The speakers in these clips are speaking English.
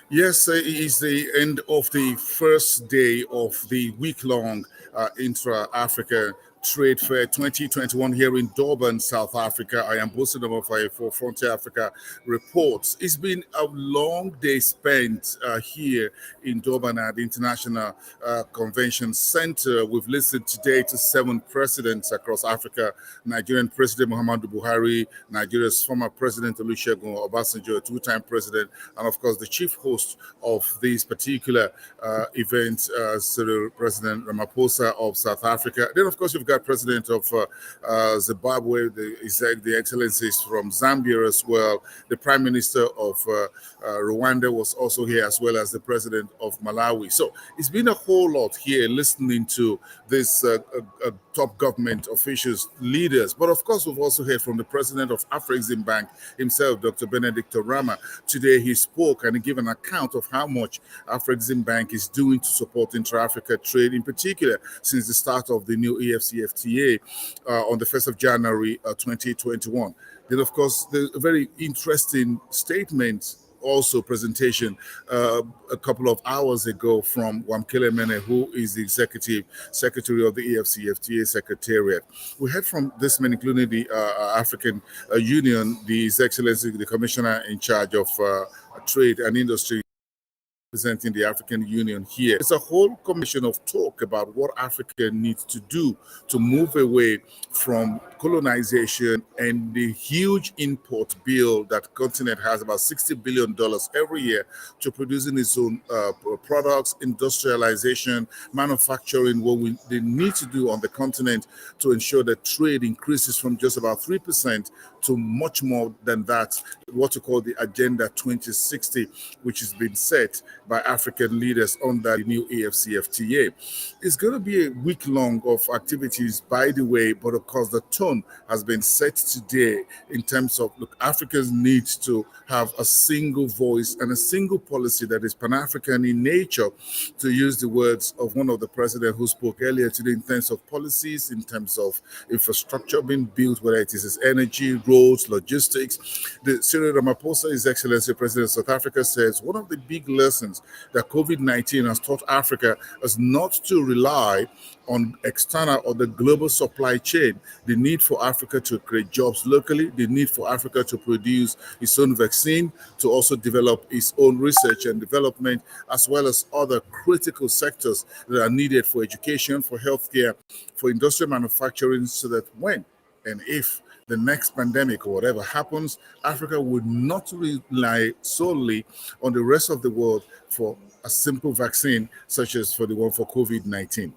Yes, it is the end of the first day of the week-long Intra-African Trade Fair 2021 here in Durban, South Africa. I am Bosun Ramaphosa for Frontier Africa Reports. It's been a long day spent here in Durban at the International Convention Center. We've listened today to 7 presidents across Africa: Nigerian President Muhammadu Buhari, Nigeria's former President Olusegun Obasanjo, a two-time president, and of course the chief host of this particular event, President Ramaphosa of South Africa. Then, of course, you've got President of Zimbabwe, the Excellencies from Zambia as well. The Prime Minister of Rwanda was also here, as well as the President of Malawi. So it's been a whole lot here listening to this top government officials, leaders. But of course, we've also heard from the President of Afrexim Bank himself, Dr. Benedict Rama. Today he spoke and he gave an account of how much Afrexim Bank is doing to support intra-Africa trade, in particular since the start of the new EFCFTA on the 1st of January 2021. Then, of course, the very interesting statement, also presentation a couple of hours ago from Wamkele Mene, who is the Executive Secretary of the EFCFTA Secretariat. We heard from this men, including the African Union, His Excellency, the Commissioner in charge of Trade and Industry, representing the African Union here. It's a whole commission of talk about what Africa needs to do to move away from colonization and the huge import bill that the continent has, about $60 billion every year, to producing its own products, industrialization, manufacturing, what they need to do on the continent to ensure that trade increases from just about 3% to much more than that, what you call the Agenda 2060, which has been set by African leaders under the new EFCFTA. It's going to be a week long of activities, by the way, but of course the tone has been set today in terms of, look, Africans need to have a single voice and a single policy that is Pan-African in nature, to use the words of one of the presidents who spoke earlier today, in terms of policies, in terms of infrastructure being built, whether it is energy, roads, logistics. The Cyril Ramaphosa, His Excellency President of South Africa, says one of the big lessons that COVID-19 has taught Africa is not to rely on external or the global supply chain. The need for Africa to create jobs locally, the need for Africa to produce its own vaccine, to also develop its own research and development, as well as other critical sectors that are needed for education, for healthcare, for industrial manufacturing, so that when and if the next pandemic or whatever happens, Africa would not rely solely on the rest of the world for a simple vaccine, such as for the one for COVID-19.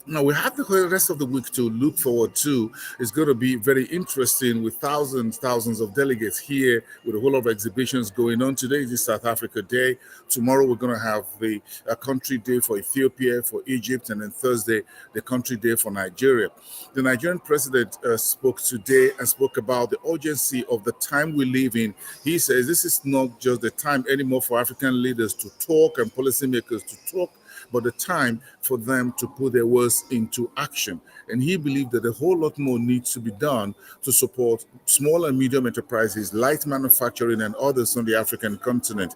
Now, we have the rest of the week to look forward to. It's going to be very interesting with thousands of delegates here, with a whole lot of exhibitions going on. Today is South Africa Day. Tomorrow, we're going to have the country day for Ethiopia, for Egypt, and then Thursday, the country day for Nigeria. The Nigerian president spoke today and spoke about the urgency of the time we live in. He says this is not just the time anymore for African leaders to talk and policymakers to talk, but the time for them to put their words into action. And he believed that a whole lot more needs to be done to support small and medium enterprises, light manufacturing, and others on the African continent.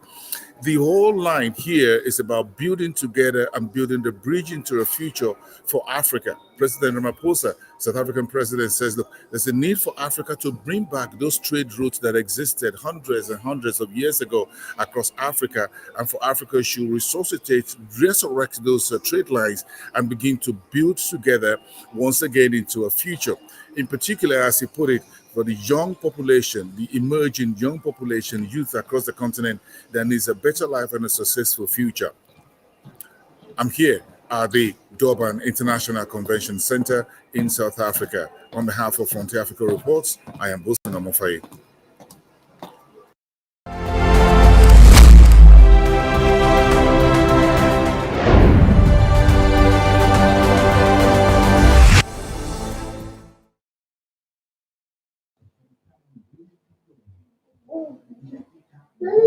The whole line here is about building together and building the bridge into a future for Africa. President Ramaphosa, South African president, says, look, there's a need for Africa to bring back those trade routes that existed hundreds and hundreds of years ago across Africa, and for Africa to resuscitate, resurrect those trade lines and begin to build together once again into a future. In particular, as he put it, for the young population, the emerging young population, youth across the continent that needs a better life and a successful future. I'm here at the Durban International Convention Center in South Africa. On behalf of Frontier Africa Reports, I am Bosun Ramaphosa.